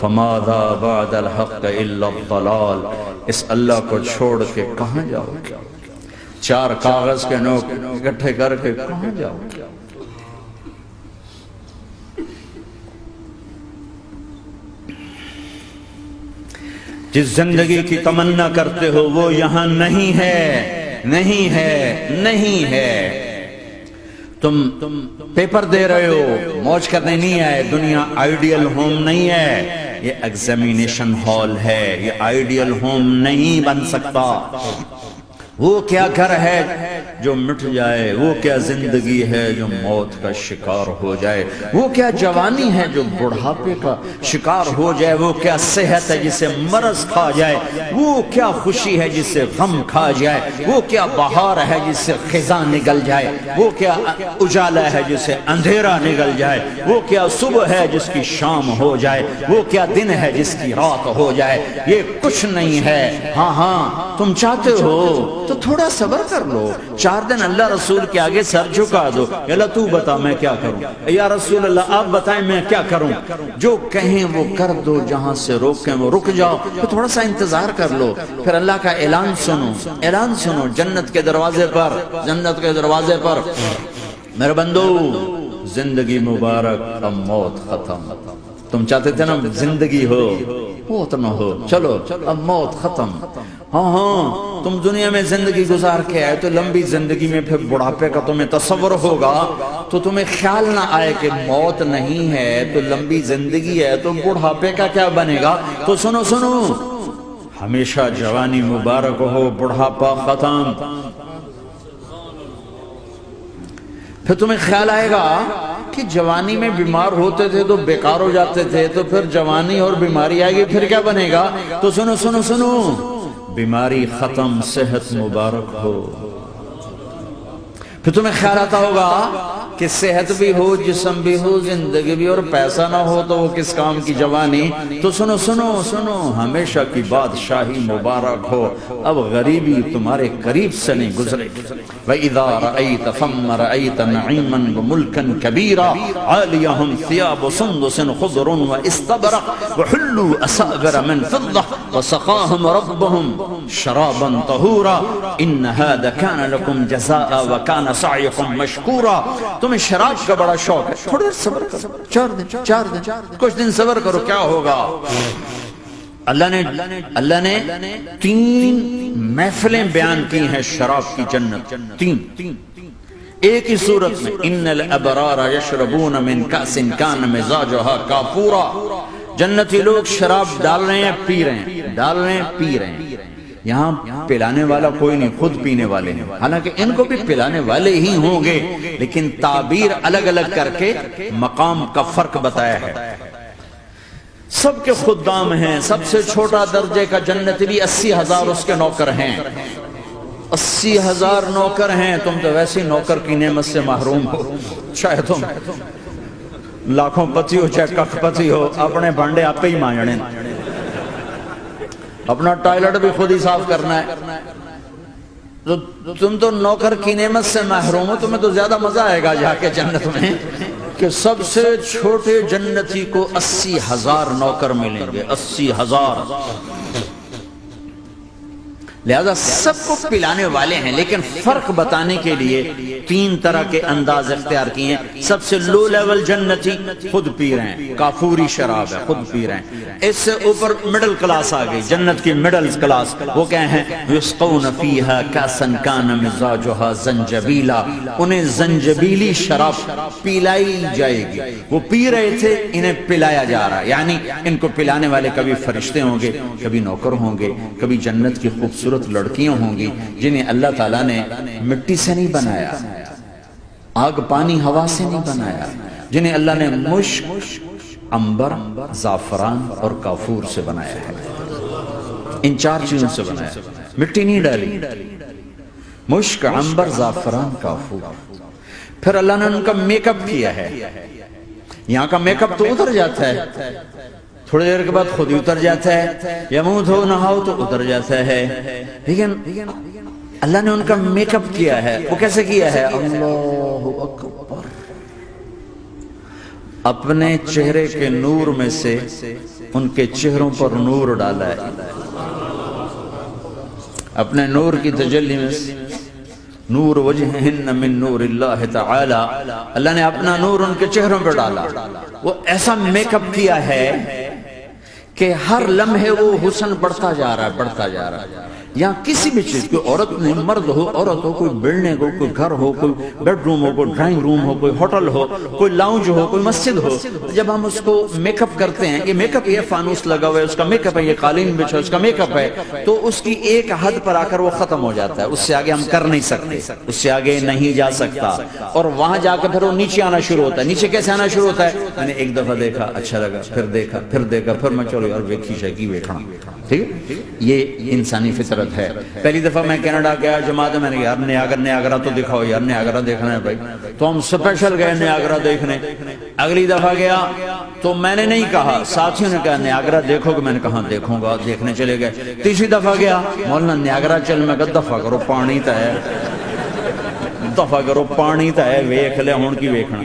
فماذا بعد الحق الا الضلال، اس اللہ کو چھوڑ کے کہاں جاؤ گے؟ چار کاغذ کے نوٹ اکٹھے کر کے کہاں جاؤ گے؟ جس زندگی کی تمنا کرتے ہو وہ یہاں نہیں ہے، نہیں ہے، نہیں ہے۔ تم پیپر دے رہے ہو، موج کرنے نہیں آئے، دنیا آئیڈیل ہوم نہیں ہے، یہ ایگزامینیشن ہال ہے، یہ آئیڈیل ہوم نہیں بن سکتا۔ وہ کیا گھر ہے جو مٹ جائے، وہ کیا زندگی ہے جو موت کا شکار ہو جائے، وہ کیا جوانی ہے جو بڑھاپے کا شکار ہو جائے، وہ کیا صحت ہے جسے مرض کھا جائے، وہ کیا خوشی ہے جسے غم کھا جائے، وہ کیا بہار ہے جس سے خزاں نگل جائے، وہ کیا اجالا ہے جسے اندھیرا نگل جائے، وہ کیا صبح ہے جس کی شام ہو جائے، وہ کیا دن ہے جس کی رات ہو جائے، یہ کچھ نہیں ہے۔ ہاں ہاں تم چاہتے ہو تو تھوڑا صبر کر لو، 4 دن اللہ رسول کے آگے سر جھکا دو، اللہ تو بتا میں کیا کروں، یا رسول اللہ آپ بتائیں میں کیا کروں، جو کہیں وہ کر دو، جہاں سے روکیں وہ رک جاؤ، تو تھوڑا سا انتظار کر لو، پھر اللہ کا اعلان سنو، اعلان سنو جنت کے دروازے پر، جنت کے دروازے پر، میرے بندو زندگی مبارک اب موت ختم۔ تم چاہتے تھے نا زندگی ہو موت نہ ہو، چلو اب موت ختم۔ ہاں ہاں تم دنیا میں زندگی گزار کے آئے تو لمبی زندگی میں پھر بڑھاپے کا تمہیں تصور ہوگا تو تمہیں خیال نہ آئے کہ موت نہیں ہے تو لمبی زندگی ہے تو بڑھاپے کا کیا بنے گا۔ تو سنو سنو، ہمیشہ جوانی مبارک ہو، بڑھاپا ختم۔ پھر تمہیں خیال آئے گا کہ جوانی میں بیمار ہوتے تھے تو بیکار ہو جاتے تھے، تو پھر جوانی اور بیماری آئے گی پھر کیا بنے گا۔ تو سنو سنو سنو، بیماری ختم، صحت مبارک ہو۔ پھر تمہیں خیال آتا ہوگا کہ صحت بھی ہو، جسم بھی ہو، زندگی بھی، اور پیسہ نہ ہو تو وہ کس کام کی جوانی۔ تو سنو سنو سنو، ہمیشہ کی بادشاہی مبارک ہو، اب غریبی تمہارے قریب سے نہیں گزرے۔ وَإِذَا رَأَيْتَ ثَمَّ رَأَيْتَ نَعِيمًا وَمُلْكًا كَبِيرًا عَالِيَهُمْ ثِيَابُ سُنْدُسٍ خُضْرٌ وَإِسْتَبْرَقٍ وَحُلُّوا أَسَاوِرَ مِنْ فِضَّةٍ وَسَقَاهُمْ رَبُّهُمْ شَرَابًا طَهُورًا إِنَّ هَذَا كَانَ لَكُمْ جَزَاءً وَكَانَ سَعْيُكُمْ مَشْكُورًا۔ تمہیں شراب کا بڑا شوق ہے، تھوڑا دیر صبر کرو، 4 دن کچھ دن صبر کرو، کیا ہوگا۔ اللہ نے 3 محفلیں بیان کی ہیں شراب کی جنت، 3 ایک ہی صورت میں۔ ان الابرار یشربون من کأس کان مزاجها کافورا، جنتی لوگ شراب ڈال رہے ہیں، پی رہے ہیں، ڈال رہے ہیں، پی رہے ہیں۔ یہاں پلانے والا کوئی نہیں، خود پینے والے ہیں، حالانکہ ان کو بھی پلانے والے ہی ہوں گے، لیکن تعبیر الگ الگ کر کے مقام کا فرق بتایا ہے۔ سب کے خدام ہیں، سب سے چھوٹا درجے کا جنت بھی 80,000 اس کے نوکر ہیں، 80,000 نوکر ہیں۔ تم تو ویسے نوکر کی نعمت سے محروم ہو، چاہے تم لاکھوں پتی ہو چاہے کخ پتی ہو، اپنے بھانڈے آپ پہ ہی مانجنے، اپنا ٹائلٹ بھی خود ہی صاف کرنا ہے۔ تم تو نوکر کی نعمت سے محروم ہو، تمہیں تو زیادہ مزہ آئے گا جا کے جنت میں کہ سب سے چھوٹے جنتی کو 80,000 نوکر ملیں گے، 80,000۔ لہذا سب کو پلانے والے ہیں، لیکن فرق بتانے کے لیے 3 طرح کے انداز اختیار کیے ہیں۔ سب سے لو لیول جنتی خود پی رہے ہیں، کافوری شراب ہے، خود پی رہے ہیں۔ اس سے اوپر مڈل کلاس آ گئی، جنت کی مڈل کلاس، وہ کہیں ہیں یسقون فیہا کاسا کان مزاجها زنجبیلا، انہیں زنجبیلی شراب پلائی جائے گی۔ وہ پی رہے تھے، انہیں پلایا جا رہا ہے، یعنی ان کو پلانے والے کبھی فرشتے ہوں گے، کبھی نوکر ہوں گے، کبھی جنت کی خوبصورت لڑکیاں ہوں گی جنہیں اللہ تعالیٰ نے مٹی سے نہیں بنایا، آگ پانی ہوا سے نہیں بنایا، جنہیں اللہ نے مشک، عنبر، زعفران اور کافور سے بنایا ہے۔ ان 4 چیزوں سے بنایا، مٹی نہیں ڈالی، مشک، عنبر، زعفران، کافور۔ پھر اللہ نے ان کا میک اپ کیا ہے، یہاں کا میک اپ تو اتر جاتا ہے، تھوڑی دیر کے بعد خود ہی اتر جاتا ہے، یا منہ دھو نہاؤ تو اتر جاتا ہے، لیکن اللہ نے ان کا میک اپ کیا ہے۔ وہ کیسے کیا ہے؟ اللہ اکبر، اپنے چہرے کے نور میں سے ان کے چہروں پر نور ڈالا ہے، اپنے نور کی تجلی میں نور وجہہن من نور اللہ تعالی، اللہ نے اپنا نور ان کے چہروں پر ڈالا، وہ ایسا میک اپ کیا ہے کہ ہر لمحے وہ حسن بڑھتا جا رہا ہے، بڑھتا جا رہا ہے۔ یہاں کسی بھی چیز، کوئی عورت نہیں، مرد ہو، عورت ہو، کوئی بلڈنگ ہو، کوئی گھر ہو، کوئی بیڈ روم ہو، کوئی ڈرائنگ روم ہو، کوئی ہوٹل ہو، کوئی لاؤنج ہو، کوئی مسجد ہو، جب ہم اس کو میک اپ کرتے ہیں، یہ میک اپ، یہ فانوس لگا ہوا ہے اس کا میک اپ ہے، یہ قالین بچھا اس کا میک اپ ہے، تو اس کی ایک حد پر آ کر وہ ختم ہو جاتا ہے، اس سے آگے ہم کر نہیں سکتے، اس سے آگے نہیں جا سکتا، اور وہاں جا کے پھر وہ نیچے آنا شروع ہوتا ہے۔ نیچے کیسے آنا شروع ہوتا ہے؟ میں نے ایک دفعہ دیکھا، اچھا لگا، پھر دیکھا، پھر دیکھا، پھر میں چلو یار ویکھی شیکی ویکھنا، ٹھیک ہے؟ یہ انسانی فطرت ہے۔ پہلی دفعہ میں کینیڈا گیا جماعت میں نے یار نیاگرا تو دکھاؤ یار، نیاگرا دیکھنا ہے بھائی، تو ہم سپیشل گئے نیاگرا دیکھنے۔ اگلی دفعہ گیا تو میں نے نہیں کہا، ساتھیوں نے کہا نیاگرا دیکھو گے، میں نے کہا دیکھوں گا، دیکھنے چلے گئے۔ تیسری دفعہ گیا، مولانا نیاگرا چل، میں کہا دفعہ کرو پانی تا ہے، دفعہ کرو پانی تا ہے، ویکھ لے ہون کی ویکھنا۔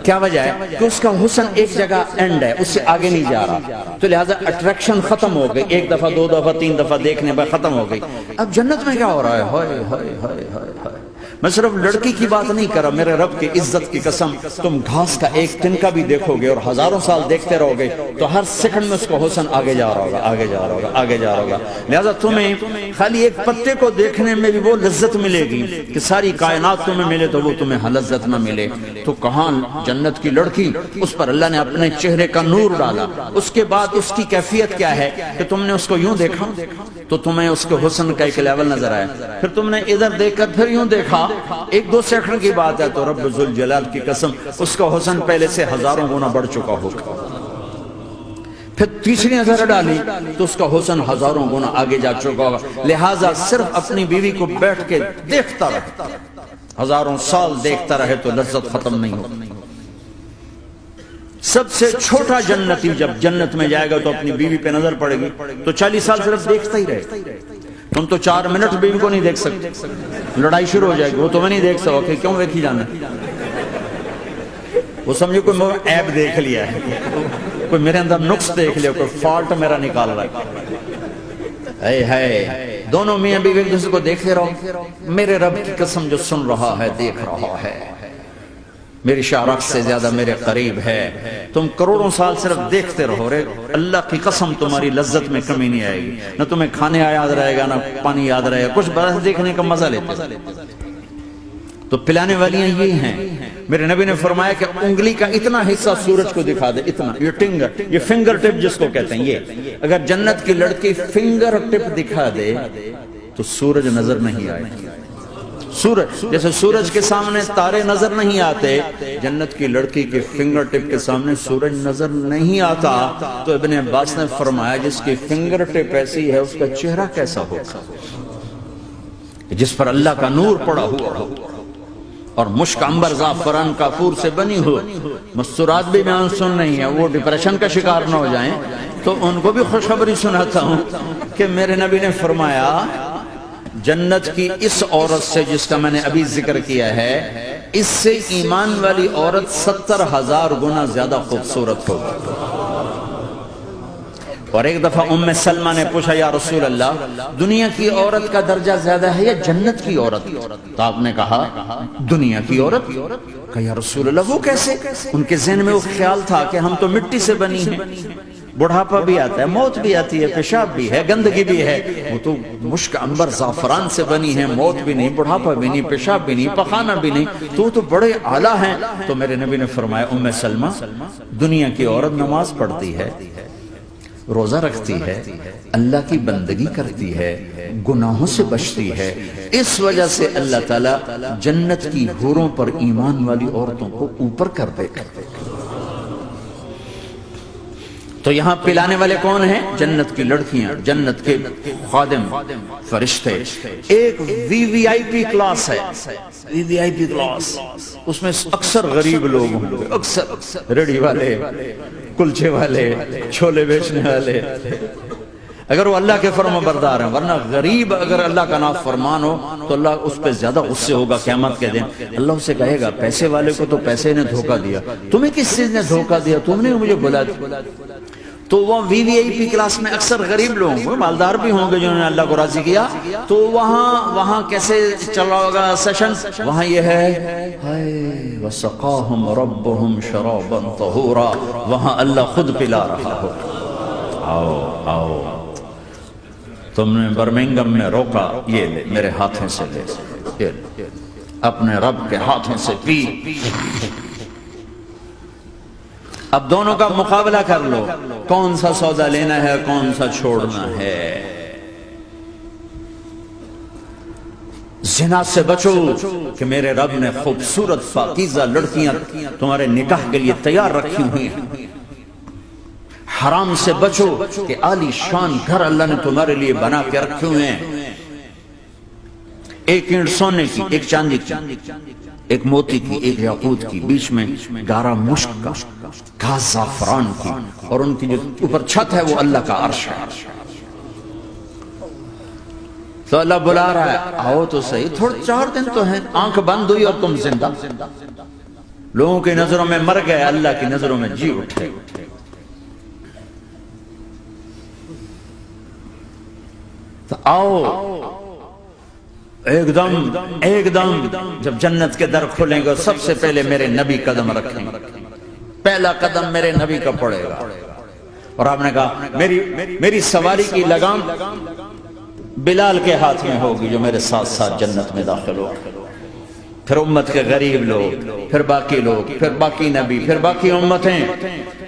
کیا وجہ ہے؟ کہ اس کا حسن ایک جگہ اینڈ ہے، اس سے آگے نہیں جا رہا، تو لہٰذا اٹریکشن ختم ہو گئی، ایک دفعہ دو دفعہ تین دفعہ دیکھنے پر ختم ہو گئی۔ اب جنت میں کیا ہو رہا ہے؟ ہائے ہائے ہائے ہائے ہائے، میں صرف لڑکی کی بات نہیں کر رہا، میرے رب کی عزت کی قسم، تم گھاس کا ایک تنکا بھی دیکھو گے اور ہزاروں سال دیکھتے رہو گے تو ہر سیکنڈ میں اس کو حسن آگے جا رہا ہوگا، آگے جا رہا ہوگا، آگے جا رہا ہوگا۔ لہٰذا تمہیں خالی ایک پتے کو دیکھنے میں بھی وہ لذت ملے گی کہ ساری کائنات تمہیں ملے تو وہ تمہیں لذت نہ ملے، تو کہاں جنت کی لڑکی، اس پر اللہ نے اپنے چہرے کا نور ڈالا۔ اس کے بعد اس کی کیفیت کیا ہے کہ تم نے اس کو یوں دیکھا تو تمہیں اس کے حسن کا ایک لیول نظر آیا، پھر تم نے ادھر دیکھ کر پھر یوں دیکھا، ایک دو سیکنڈ کی بات ہے، تو رب ذوالجلال کی قسم اس کا حسن پہلے سے ہزاروں گنا بڑھ چکا ہوگا۔ پھر تیسری نظر ڈالی تو اس کا حسن ہزاروں گنا آگے جا چکا ہوگا۔ لہٰذا صرف اپنی بیوی کو بیٹھ کے دیکھتا رہے، ہزاروں سال دیکھتا رہے تو لذت ختم نہیں ہوگی۔ سب سے چھوٹا جنتی جب جنت میں جائے گا تو اپنی بیوی پہ نظر پڑے گی تو 40 سال صرف دیکھتا ہی رہے۔ تم تو 4 منٹ بیوی کو نہیں دیکھ سکتے، لڑائی شروع ہو جائے گی، وہ تمہیں نہیں دیکھ سکو کہ کیوں دیکھی جانا، وہ سمجھو کوئی میں عیب دیکھ لیا ہے، کوئی میرے اندر نقص دیکھ لیا، کوئی فالٹ میرا نکال رہا ہے۔ ہے دونوں میاں بیوی ایک دوسرے کو دیکھتے رہو، میرے رب کی قسم جو سن رہا ہے، دیکھ رہا ہے، میری شارخ سے زیادہ میرے قریب ہے، تم کروڑوں سال صرف دیکھتے رہو رے، اللہ کی قسم تمہاری لذت میں کمی نہیں آئے گی، نہ تمہیں کھانے یاد رہے گا، نہ پانی یاد رہے گا، کچھ برس دیکھنے کا مزہ لیتے۔ تو پلانے والیاں یہ ہیں، میرے نبی نے فرمایا کہ انگلی کا اتنا حصہ سورج کو دکھا دے، اتنا، یہ فنگر ٹپ جس کو کہتے ہیں، یہ اگر جنت کی لڑکی فنگر ٹپ دکھا دے تو سورج نظر نہیں آئے گا۔ سورج جیسے سورج کے سامنے تارے نظر نہیں آتے، جنت کی لڑکی کے فنگر ٹپ کے سامنے سورج نظر نہیں آتا۔ تو ابن عباس نے فرمایا جس کی فنگر ٹپ ایسی ہے اس کا چہرہ کیسا ہوگا، جس پر اللہ کا نور پڑا ہوا ہو اور مشک عنبر زعفران کافور سے بنی ہو۔ مستورات بھی بیان سن نہیں ہے، وہ ڈپریشن کا شکار نہ ہو جائیں، تو ان کو بھی خوشخبری سناتا ہوں کہ میرے نبی نے فرمایا جنت کی اس عورت سے جس کا میں نے ابھی ذکر کیا ہے، اس سے ایمان والی عورت 70,000 گنا زیادہ خوبصورت ہوگی۔ اور ایک دفعہ ام سلمہ نے پوچھا یا رسول اللہ، دنیا کی عورت کا درجہ زیادہ ہے یا جنت کی عورت؟ تو آپ نے کہا دنیا کی عورت۔ کہا یا رسول اللہ وہ کیسے؟ ان کے ذہن میں وہ خیال تھا کہ ہم تو مٹی سے بنی ہیں، بڑھاپا بھی آتا ہے، موت بھی آتی ہے، پیشاب بھی ہے، گندگی بھی ہے، وہ تو مشک عنبر زعفران سے بنی ہے، موت بھی نہیں، بڑھاپا بھی نہیں، پیشاب بھی نہیں، پخانہ بھی نہیں، تو وہ تو بڑے اعلیٰ ہیں۔ تو میرے نبی نے فرمایا ام سلمہ، دنیا کی عورت نماز پڑھتی ہے، روزہ رکھتی ہے، اللہ کی بندگی کرتی ہے، گناہوں سے بچتی ہے، اس وجہ سے اللہ تعالیٰ جنت کی حوروں پر ایمان والی عورتوں کو اوپر کر دے گا۔ تو یہاں پلانے والے کون ہیں؟ جنت کی لڑکیاں، جنت کے خادم فرشتے۔ ایک وی وی آئی پی کلاس ہے، وی وی آئی پی کلاس، اس میں اکثر غریب لوگ ہوں گے، اکثر ریڑھی والے، کلچے والے، چھولے بیچنے والے، اگر وہ اللہ کے فرما بردار ہیں، ورنہ غریب اگر اللہ کا نافرمان ہو تو اللہ اس پہ زیادہ غصے ہوگا قیامت کے دن۔ اللہ اسے کہے گا پیسے والے کو تو پیسے نے دھوکہ دیا، تمہیں کس چیز نے دھوکہ دیا؟ تم نے مجھے بلا دیا، تو وہ VVIP کلاس میں اکثر غریب لوگ مالدار بھی ہوں گے جنہوں نے اللہ کو راضی کیا، تو وہاں کیسے چل رہا ہوگا سیشن؟ وہاں یہ ہے وَسَقَاهُمْ رَبُّهُمْ شَرَابًا طَهُورًا، وہاں اللہ خود پلا رہا ہو۔ آؤ تم نے برمنگم میں روکا، یہ لے میرے ہاتھوں سے لے، یہ لے اپنے رب کے ہاتھوں سے پی۔ اب دونوں کا مقابلہ کر لو، کون سا سودا لینا ہے، کون سا چھوڑنا ہے۔ زنا سے بچو کہ میرے رب نے خوبصورت پاکیزہ لڑکیاں تمہارے نکاح کے لیے تیار رکھی ہوئی ہیں۔ حرام سے بچو کہ عالی شان گھر اللہ نے تمہارے لیے بنا کے رکھے ہوئے ہیں، ایک اینٹ سونے کی، ایک چاندی کی، ایک موتی کی، ایک یاقوت کی، بیچ میں گارا مشک کا، گھاس زعفران کی، اور ان کی جو اوپر چھت ہے وہ اللہ کا عرش ہے۔ تو اللہ بلا رہا ہے آؤ تو صحیح، تھوڑے 4 دن تو ہیں، آنکھ بند ہوئی اور تم زندہ، لوگوں کی نظروں میں مر گئے، اللہ کی نظروں میں جی اٹھے۔ تو آؤ ایک دم جب جنت کے در کھلیں گے سب سے پہلے میرے نبی قدم رکھیں گے، پہلا قدم میرے نبی کا پڑے گا۔ اور آپ نے کہا میری سواری کی لگام بلال کے ہاتھ میں ہوگی جو میرے ساتھ ساتھ جنت میں داخل ہو، پھر امت کے غریب لوگ، پھر باقی لوگ، پھر باقی نبی، پھر باقی امتیں۔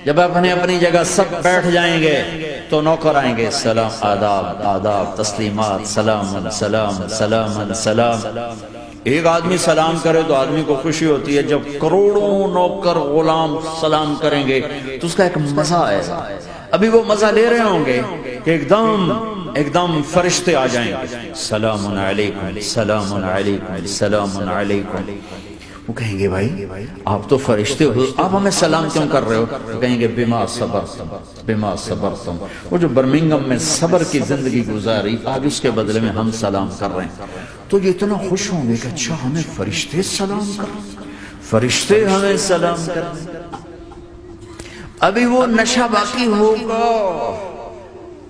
جب اپنی جگہ سب بیٹھ جائیں گے تو نوکر آئیں گے، سلام، آداب، تسلیمات، سلام سلام سلام سلام۔ ایک آدمی سلام کرے تو آدمی کو خوشی ہوتی ہے، جب کروڑوں نوکر غلام سلام کریں گے تو اس کا ایک مزہ ہے۔ ابھی وہ مزہ لے رہے ہوں گے کہ ایک دم فرشتے آ جائیں گے، سلام علیکم سلام علیکم سلام علیکم۔ وہ کہیں گے بھائی آپ تو فرشتے ہو، آپ ہمیں سلام کیوں کر رہے ہو؟ وہ کہیں گے بما صبرتم۔ وہ جو برمنگم میں صبر کی زندگی گزاری، آج اس کے بدلے میں ہم سلام کر رہے ہیں، تو یہ اتنا خوش ہوں گے کہ اچھا ہمیں فرشتے سلام کر رہے ہیں، فرشتے ہمیں سلام کر رہے ہیں۔ ابھی وہ نشہ باقی ہوگا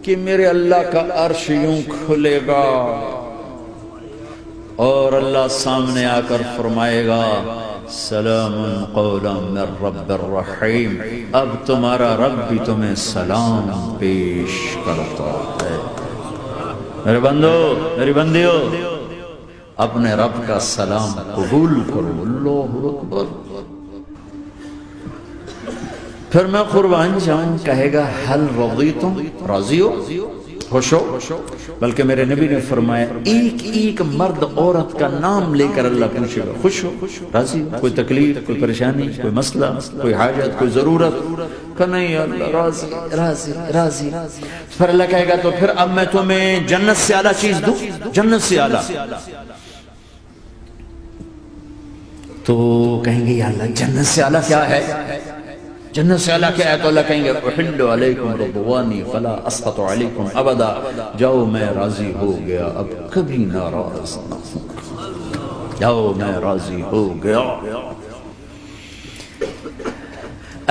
کہ میرے اللہ کا عرش یوں کھلے گا اور اللہ سامنے آ کر فرمائے گا سلام قولا من رب الرحیم، اب تمہارا رب بھی تمہیں سلام پیش کرتا ہے۔ میرے بندو، میری بندیو، اپنے رب کا سلام قبول کرو۔ اللہ اکبر۔ پھر میں قربان جاؤں، کہے گا حل رضیتم، راضی ہو، خوش ہو؟ بلکہ میرے نبی نے فرمایا ایک مرد عورت کا نام لے کر اللہ پوچھے گا، خوش ہو، راضی ہو؟ کوئی تکلیف، کوئی پریشانی، کوئی مسئلہ، کوئی حاجت، کوئی ضرورت؟ کہ نہیں اللہ راضی راضی راضی۔ پھر اللہ کہے گا تو پھر اب میں تمہیں جنت سے اعلیٰ چیز دوں، جنت سے اعلیٰ۔ تو کہیں گے یا اللہ جنت سے اعلیٰ کیا ہے؟ جنت سے اللہ کیا ہے؟ تو اللہ کہیں گے احل علیکم رضوانی فلا اسخط علیکم ابدا، جاؤ میں راضی ہو گیا اب کبھی ناراض نہ ہوں، جاؤ میں راضی ہو گیا۔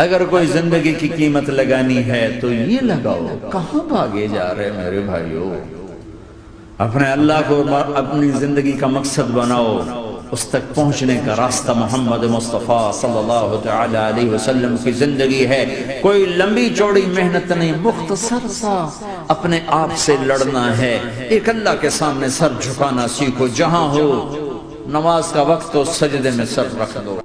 اگر کوئی زندگی کی قیمت لگانی ہے تو یہ لگاؤ، کہاں بھاگے جا رہے میرے بھائیو؟ اپنے اللہ کو اپنی زندگی کا مقصد بناؤ، اس تک پہنچنے کا راستہ محمد مصطفیٰ صلی اللہ تعالی علیہ وسلم کی زندگی ہے۔ کوئی لمبی چوڑی محنت نہیں، مختصر سا اپنے آپ سے لڑنا ہے، ایک اللہ کے سامنے سر جھکانا سیکھو، جہاں ہو نماز کا وقت تو سجدے میں سر رکھ دو۔